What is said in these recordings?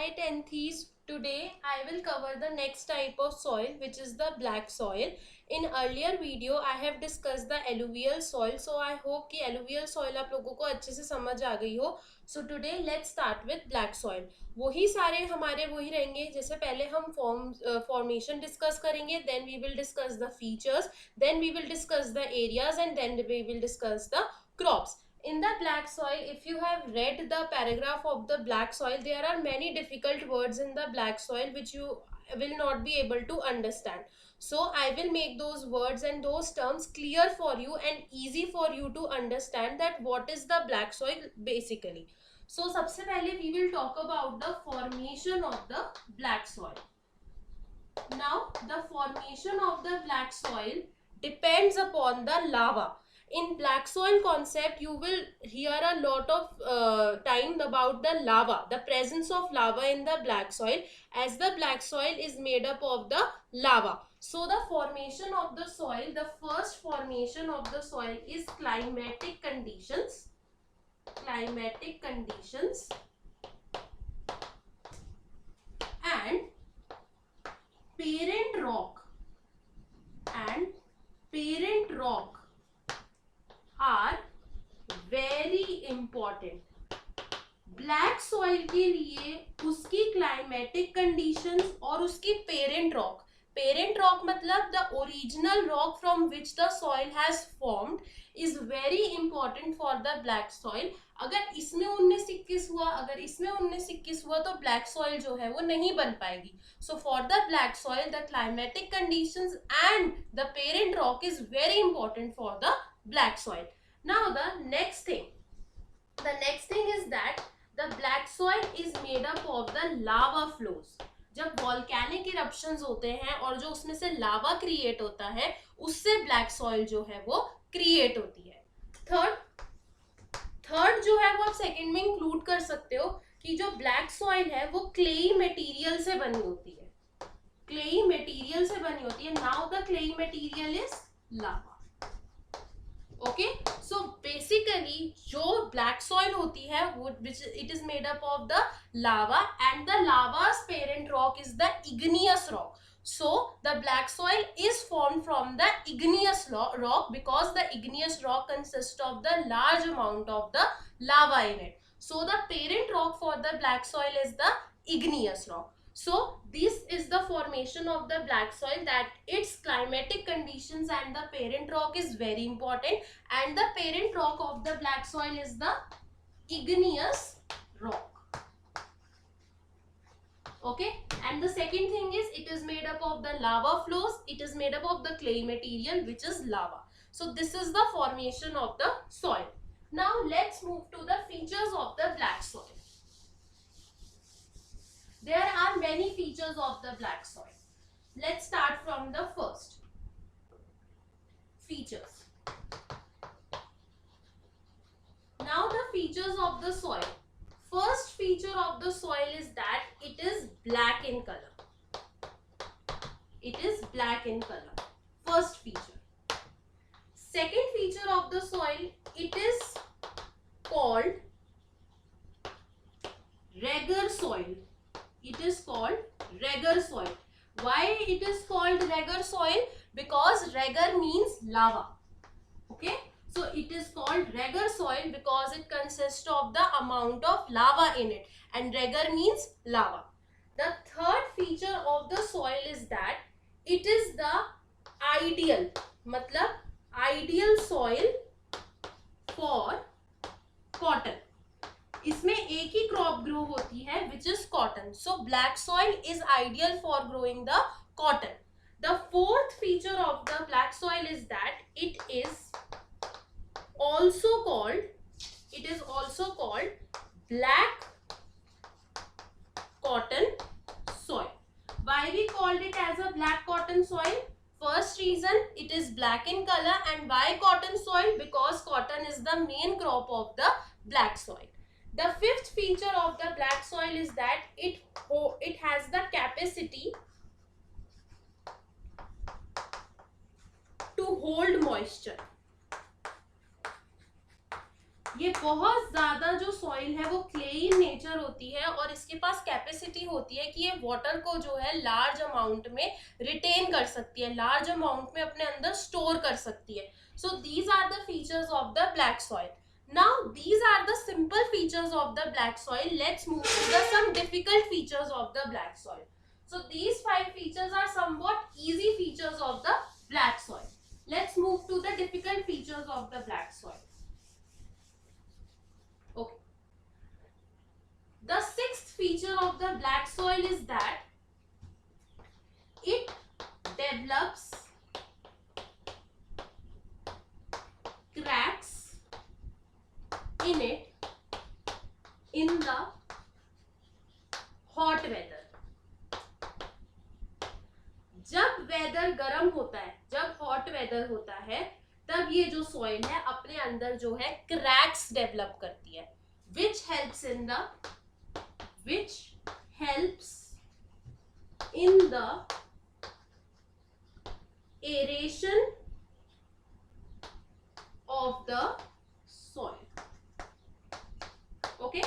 Hi Tenthis, today I will cover the next type of soil which is the black soil. In earlier video I have discussed the alluvial soil, so I hope कि alluvial soil आप लोगों को अच्छे से समझ आ गई हो. So today let's start with black soil. वही सारे हमारे वही रहेंगे जैसे पहले हम formation discuss करेंगे, then we will discuss the features, then we will discuss the areas and then we will discuss the crops. In the black soil, if you have read the paragraph of the black soil, there are many difficult words in the black soil which you will not be able to understand. So I will make those words and those terms clear for you and easy for you to understand that what is the black soil basically. So सबसे पहले we will talk about the formation of the black soil. Now the formation of the black soil depends upon the lava. In black soil concept you will hear a lot of time about the lava, the presence of lava in the black soil, as the black soil is made up of the lava. So the formation of the soil, the first formation of the soil is climatic conditions and parent rock are very important. Black soil के लिए उसकी climatic conditions और उसकी parent rock मतलब the original rock from which the soil has formed is very important for the black soil. अगर इसमें 19-21 हुआ तो ब्लैक सॉइल जो है वो नहीं बन पाएगी. So for the black soil the climatic conditions and the parent rock is very important for the black soil. Now the next thing is that the black soil is made up of the lava flows. जब volcanic eruptions होते हैं और जो उसमें से लावा create होता है उससे ब्लैक सॉइल जो है वो क्रिएट होती है. थर्ड जो है वो आप सेकंड में इंक्लूड कर सकते हो कि जो ब्लैक सॉइल है वो क्लेई मटेरियल से बनी होती है. Now the clay material is lava. Okay, so basically जो ब्लैक सॉइल होती है वो it is made up of the lava and the lava's parent rock is the igneous rock. So the black soil is formed from the igneous rock because the igneous rock consists of the large amount of the lava in it. So the parent rock for the black soil is the igneous rock. So this is the formation of the black soil, that its climatic conditions and the parent rock is very important, and the parent rock of the black soil is the igneous rock. Okay, and the second thing is it is made up of the lava flows, it is made up of the clay material which is lava. So this is the formation of the soil. Now let's move to the features of the black soil. There are many features of the black soil. Let's start from the first features. Now the features of the soil. First feature of the soil is that it is black in color. First feature. Second feature of the soil, it is called regur soil. Why it is called regur soil? Because regur means lava. Okay, so it is called regur soil because it consists of the amount of lava in it, and regur means lava. The third feature of the soil is that it is the ideal soil for cotton. इसमें एक ही crop grow होती है which is cotton. So black soil is ideal for growing the cotton. The fourth feature of the black soil is that it is also called black cotton soil. Why we called it as a black cotton soil? First reason, it is black in color. And why cotton soil? Because cotton is the main crop of the black soil. The fifth feature of the black soil is that it has the capacity to hold moisture. ये बहुत ज्यादा जो soil है वो clay in nature होती है और इसके पास कैपेसिटी होती है कि ये वाटर को जो है लार्ज अमाउंट में रिटेन कर सकती है, लार्ज अमाउंट में अपने अंदर स्टोर कर सकती है. So these are the features of the black soil. Now these are the simple features of the black soil. Let's move to the some difficult features of the black soil. So these 5 features are somewhat easy features of the black soil. Let's move to the difficult features of the black soil. Okay. The sixth feature of the black soil is that it develops cracks in it in the hot weather. जब weather गर्म होता है, जब hot weather होता है, तब ये जो सॉइल है अपने अंदर जो है क्रैक्स डेवलप करती है, which helps in the aeration of the soil. Okay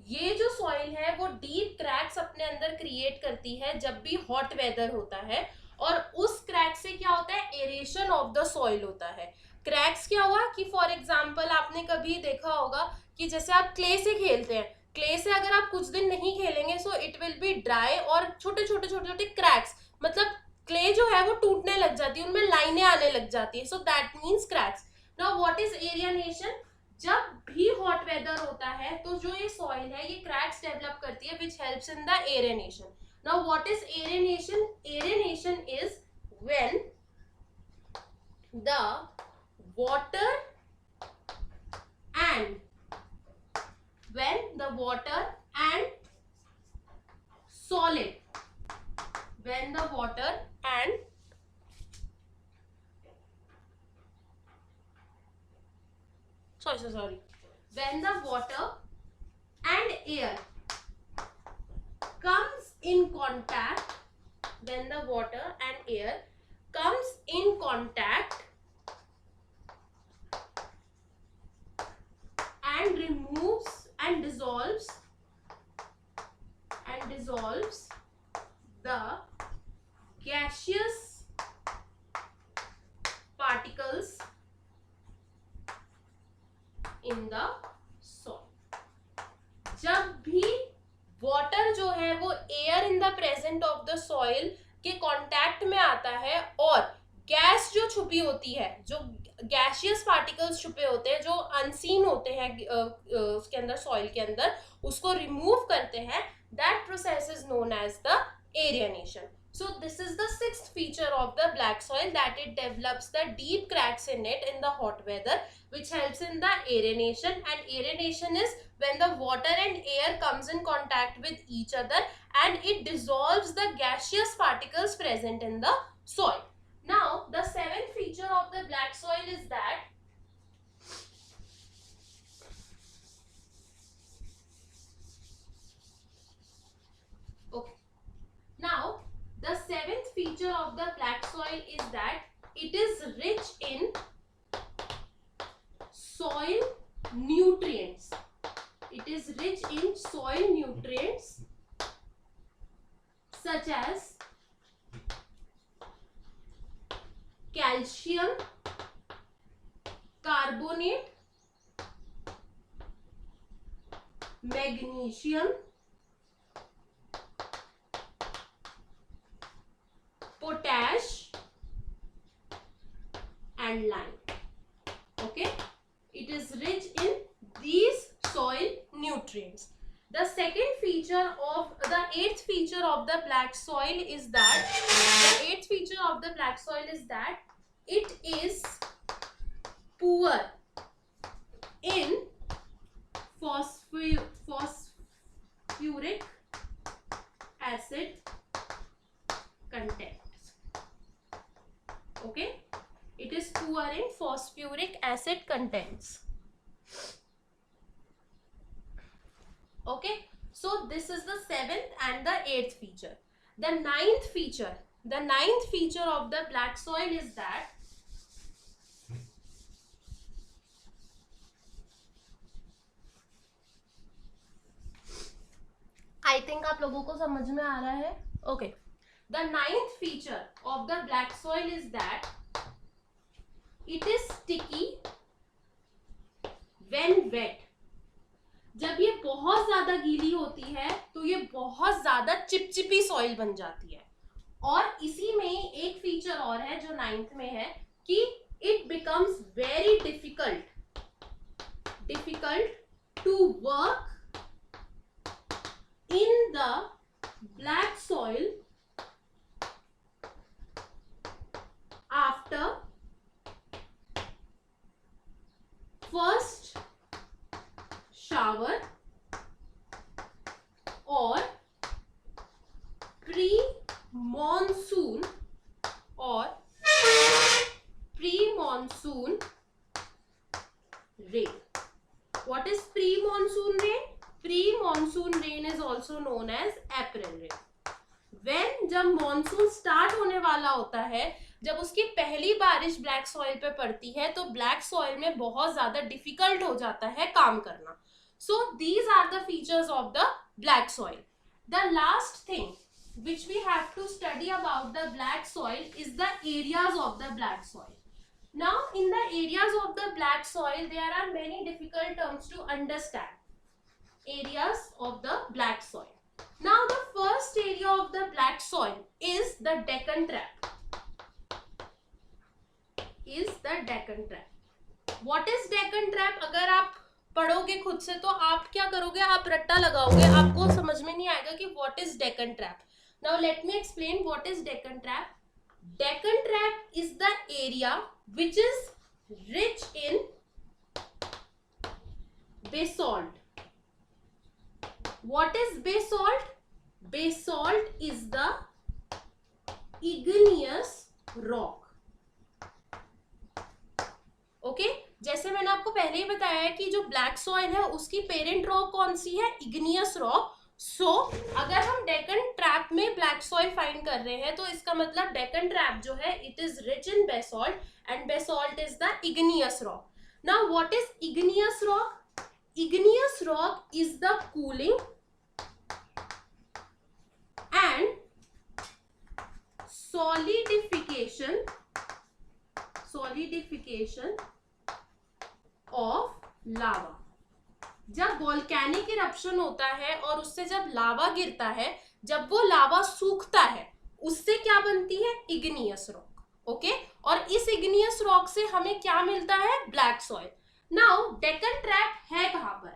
ये जो सॉइल है वो डीप क्रैक्स अपने अंदर क्रिएट करती है जब भी हॉट वेदर होता है, और उस क्रैक से क्या होता है, एरेशन ऑफ द सॉइल होता है. क्रैक्स क्या हुआ कि फॉर एग्जांपल आपने कभी देखा होगा कि जैसे आप क्ले से खेलते हैं, क्ले से अगर आप कुछ दिन नहीं खेलेंगे so it will be dry और छोटे छोटे छोटे छोटे क्रैक्स, मतलब क्ले जो है वो टूटने लग जाती है, उनमें लाइनें आने लग जाती है. So that means cracks. Now what is aeration? जब भी हॉट वेदर होता है तो जो ये सॉइल है ये क्रैक्स डेवलप करती है which helps in the aeration. Now what is aeration? Aeration is when the water and solid, when the water and sorry, when the water and air comes in contact, when the water and air comes in contact and removes and dissolves the gaseous particles in the soil. जब भी water जो है वो air in the present of the soil के contact में आता है और गैस जो छुपी होती है, जो गैसियस पार्टिकल्स छुपे होते हैं, जो अनसीन होते हैं उसके अंदर, सॉइल के अंदर, उसको रिमूव करते हैं, that process is known as the aeration. So this is the sixth feature of the black soil, that it develops the deep cracks in it in the hot weather, which helps in the aeration. And aeration is when the water and air comes in contact with each other and it dissolves the gaseous particles present in the soil. Now the seventh feature of the black soil is that now the seventh feature of the black soil is that it is rich in soil nutrients. It is rich in soil nutrients such as calcium carbonate, magnesium, potash and lime. Okay, it is rich in these soil nutrients. The second feature of the eighth feature of the black soil is that it is poor in phosphoric acid content. Okay, it is poor in phosphoric acid contents. Okay, so this is the seventh and the eighth feature. The ninth feature of the black soil is that I think आप लोगों को समझ में आ रहा है. Okay. The ninth feature of the black soil is that it is sticky when wet. जब ये बहुत ज्यादा गीली होती है तो ये बहुत ज्यादा चिपचिपी सॉइल बन जाती है. और इसी में एक फीचर और है जो नाइन्थ में है कि it becomes very difficult to work in the black soil after first shower or pre-monsoon rain. What is pre-monsoon rain? Pre-monsoon rain is also known as April rain. When जब monsoon start होने वाला होता है, जब उसकी पहली बारिश black soil पे पड़ती है तो ब्लैक सॉइल में बहुत ज्यादा डिफिकल्ट हो जाता है काम करना. So these are the features of the black soil. The last thing which we have to study about the black soil is the areas of the black soil. Now in the areas of the black soil there are many difficult terms to understand. Areas of the black soil. Now the first area of the black soil is the Deccan Trap. What is Deccan Trap? अगर आप पढ़ोगे खुद से तो आप क्या करोगे, आप रट्टा लगाओगे, आपको समझ में नहीं आएगा कि what is Deccan Trap. Now let me explain what is Deccan Trap. Deccan Trap is the area which is rich in basalt. What is basalt? Basalt is the igneous rock. Okay जैसे मैंने आपको पहले ही बताया है कि जो black soil है उसकी पेरेंट रॉक कौन सी है? Igneous rock. सो अगर हम डेक्कन ट्रैप में ब्लैक सॉइल फाइंड कर रहे हैं तो इसका मतलब डेक्कन ट्रैप जो है it is rich in basalt and basalt is the igneous rock. Now what is igneous rock? Igneous rock is the cooling and solidification of lava. जब वोल्केनिक इरप्शन होता है और उससे जब लावा गिरता है, जब वो लावा सूखता है उससे क्या बनती है? Igneous rock. ओके और इस इग्नियस रॉक से हमें क्या मिलता है? Black soil. Now Deccan Trap है कहां पर?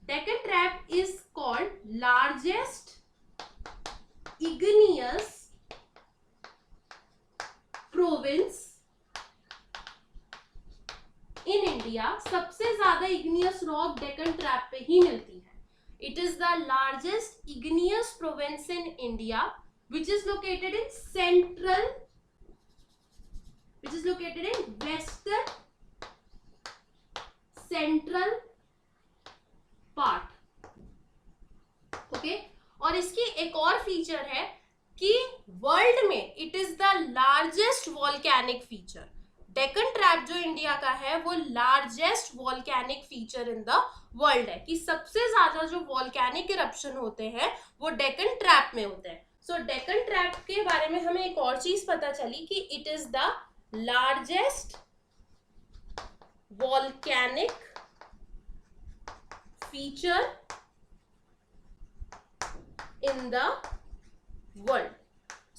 Deccan Trap is called largest igneous province in India. सबसे ज्यादा igneous rock Deccan Trap पे ही मिलती है. It is the largest igneous province in India, which is located in western central part. Okay और इसकी एक और फीचर है कि वर्ल्ड में it is the largest volcanic feature. Deccan trap जो इंडिया का है वो largest volcanic feature in the world है, कि सबसे ज्यादा जो वॉल्केनिक इरप्शन होते हैं वो डेक्कन ट्रैप में होते हैं. सो डेक्कन ट्रैप के बारे में हमें एक और चीज पता चली कि it is the largest volcanic feature in the world.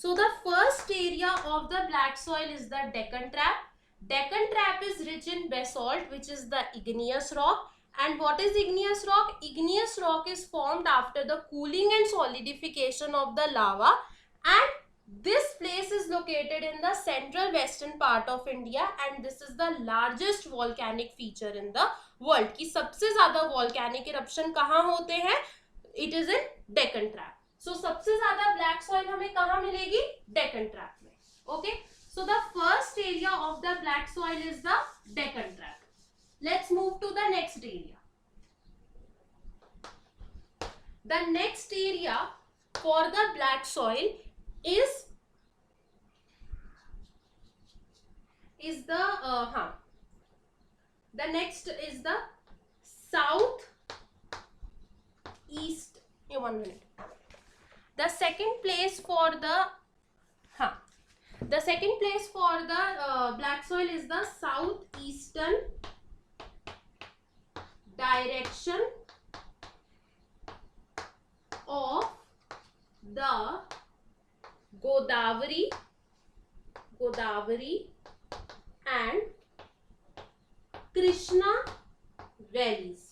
So the first area of the black soil is the Deccan Trap. Deccan Trap is rich in basalt, which is the igneous rock. And what is igneous rock? Igneous rock is formed after the cooling and solidification of the lava, and this place is located in the central western part of India, and this is the largest volcanic feature in the world. कि सबसे ज्यादा volcanic eruption कहाँ होते हैं? It is in Deccan Trap. So सबसे ज्यादा black soil हमें कहाँ मिलेगी? Deccan Trap में. Okay. So the first area of the black soil is the Deccan Trap. Let's move to the next area. The next area for the black soil is the next is the south east 1 minute. The second place for the black soil is the southeastern direction of the Godavari and Krishna valleys.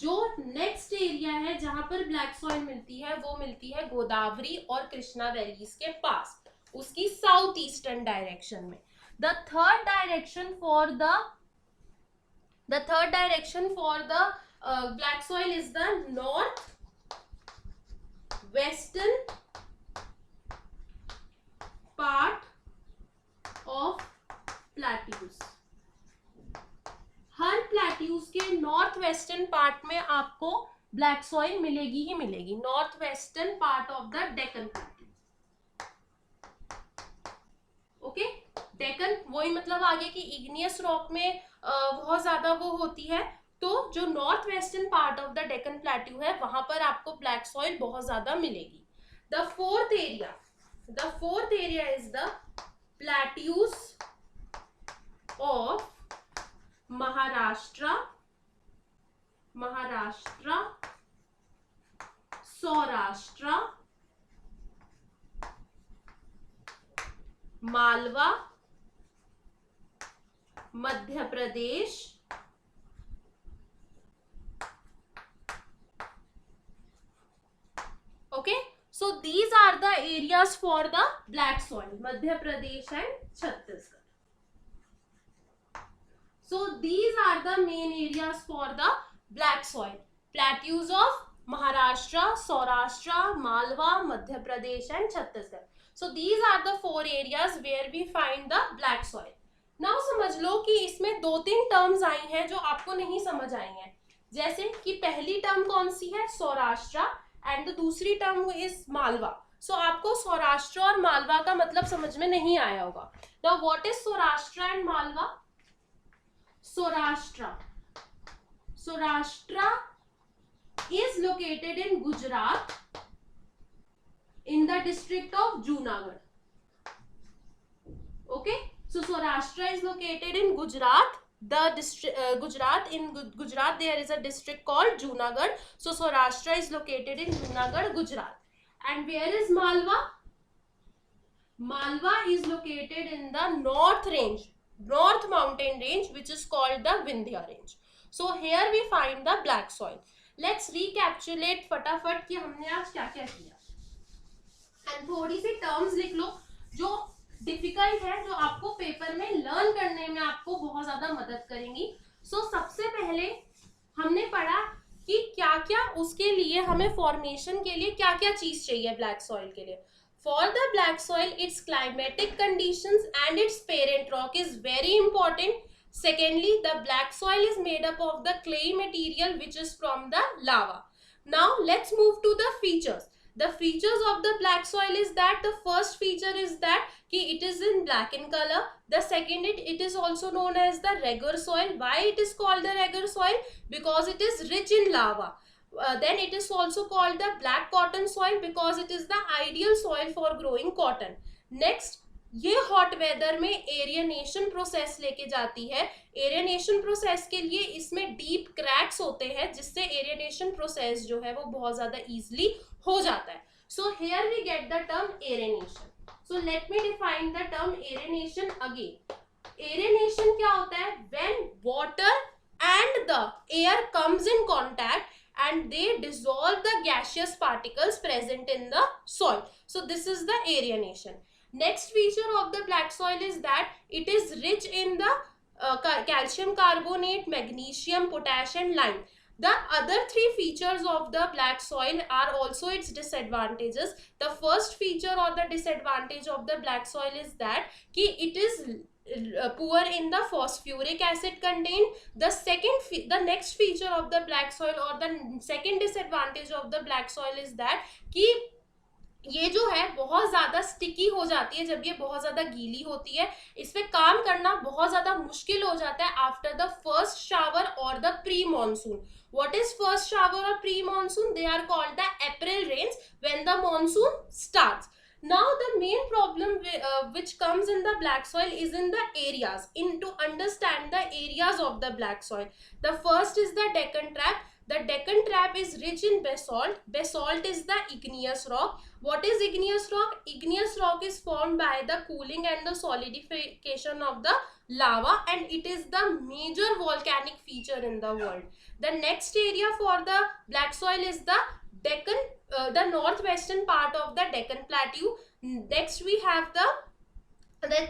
जो next area है जहां पर black soil मिलती है वो मिलती है गोदावरी और कृष्णा वैलीज के पास, उसकी साउथ ईस्टर्न डायरेक्शन में. The third direction for the black soil is the north western part of plateaus. Her plateaus के नॉर्थ वेस्टर्न पार्ट में आपको ब्लैक सॉइल मिलेगी ही मिलेगी. North western part of the Deccan plateau. Okay, Deccan वही मतलब आगे की इग्नियस रॉक में बहुत ज्यादा वो होती है, तो जो north western part of the Deccan plateau है वहां पर आपको ब्लैक सॉइल बहुत ज्यादा मिलेगी. The fourth area is the plateaus of Maharashtra, Saurashtra, Malwa, Madhya Pradesh, okay, so these are the areas for the black soil, Madhya Pradesh and Chhattisgarh. So these are the main areas for the black soil. Plateaus of Maharashtra, Saurashtra, Malwa, Madhya Pradesh and Chhattisgarh. So these are the 4 areas where we find the black soil. Now समझ लो कि इसमें 2-3 terms आई हैं जो आपको नहीं समझ आई हैं. जैसे कि पहली टर्म कौन सी है, सौराष्ट्र, एंड दूसरी टर्म इज मालवा. सो आपको सौराष्ट्र और मालवा का मतलब समझ में नहीं आया होगा. Now what is Saurashtra and Malwa? Saurashtra is located in Gujarat in the district of Junagadh. Okay, so Saurashtra is located in Gujarat. The district Gujarat there is a district called Junagadh. So Saurashtra is located in Junagadh, Gujarat. And where is Malwa? Malwa is located in the north mountain range, which is called the Vindhya range. So here we find the black soil. Let's recapitulate फटाफट कि हमने आज क्या क्या किया. And थोड़ी सी terms लिख लो जो डिफिकल्ट है, जो आपको पेपर में लर्न करने में आपको बहुत ज्यादा मदद करेंगी. सो सबसे पहले हमने पढ़ा कि क्या क्या उसके लिए हमें फॉर्मेशन के लिए क्या क्या चीज चाहिए ब्लैक सॉइल के लिए. For the black soil, its climatic conditions and its parent rock is very important. Secondly, the black soil is made up of the clay material which is from the lava. Now let's move to the features. The features of the black soil is that the first feature is that it is in black in color. The second, it is also known as the regur soil. Why it is called the regur soil? Because it is rich in lava. Then it is also called the black cotton soil because it is the ideal soil for growing cotton. Next, ये hot weather में एरियनेशन process लेके जाती है. एरियनेशन process के लिए इसमें deep cracks होते हैं जिससे एरियनेशन प्रोसेस जो है वो बहुत ज्यादा इजीली हो जाता है. So here we get the term aeration. So let me define the term aeration again. Aeration क्या होता है? When water and the air comes in contact and they dissolve the gaseous particles present in the soil. So this is the aeration. Next feature of the black soil is that it is rich in the calcium carbonate, magnesium, potash and lime. The other 3 features of the black soil are also its disadvantages. The first feature or the disadvantage of the black soil is that it is poor in the phosphoric acid content. The next feature of the black soil or the second disadvantage of the black soil is that ये जो है बहुत ज्यादा sticky हो जाती है जब ये बहुत ज्यादा गीली होती है। इस पे काम करना बहुत ज्यादा मुश्किल हो जाता है आफ्टर द फर्स्ट शावर और the pre monsoon. what is first shower or pre monsoon? They are called the April rains when the monsoon starts. Now the main problem which comes in the black soil is in the areas. In to understand the areas of the black soil, the first is the Deccan Trap. The Deccan Trap is rich in basalt. Basalt is the igneous rock. What is igneous rock? Igneous rock is formed by the cooling and the solidification of the lava, and it is the major volcanic feature in the world. The next area for the black soil is the Deccan, the northwestern part of the Deccan Plateau. Next we have the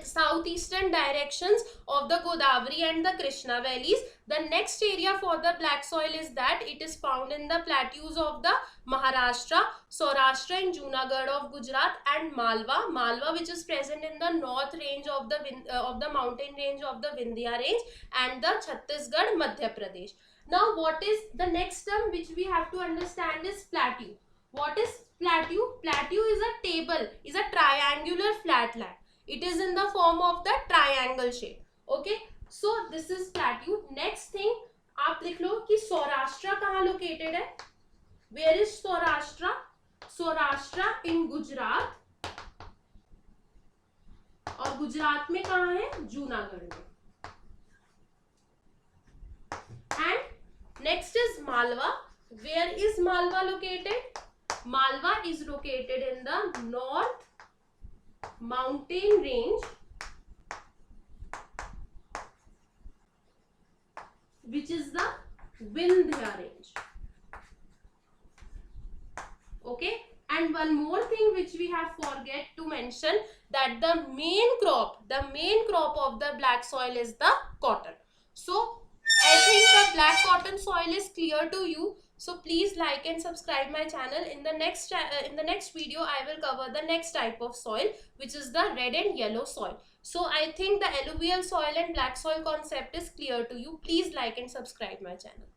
southeastern directions of the Godavari and the Krishna valleys. The next area for the black soil is that it is found in the plateaus of the Maharashtra, Saurashtra and Junagadh of Gujarat, and Malwa. Malwa, which is present in the north range of the mountain range of the Vindhya range, and the Chhattisgarh, Madhya Pradesh. Now, what is the next term which we have to understand is plateau. What is plateau? Plateau is a table, is a triangular flatland. It is in the form of the triangle shape. Okay, so this is plateau. Next thing आप लिख लो कि सौराष्ट्र कहाँ located है. Where is Saurashtra? Saurashtra in Gujarat, और गुजरात में कहाँ है? जूनागढ़ में. And next is Malwa. Where is Malwa located? Malwa is located in the north mountain range, which is the Vindhya range. Okay, and one more thing which we have forget to mention, that the main crop of the black soil is the cotton. So I think the black cotton soil is clear to you. So please like and subscribe my channel. In the next video I will cover the next type of soil, which is the red and yellow soil. So I think the alluvial soil and black soil concept is clear to you. Please like and subscribe my channel.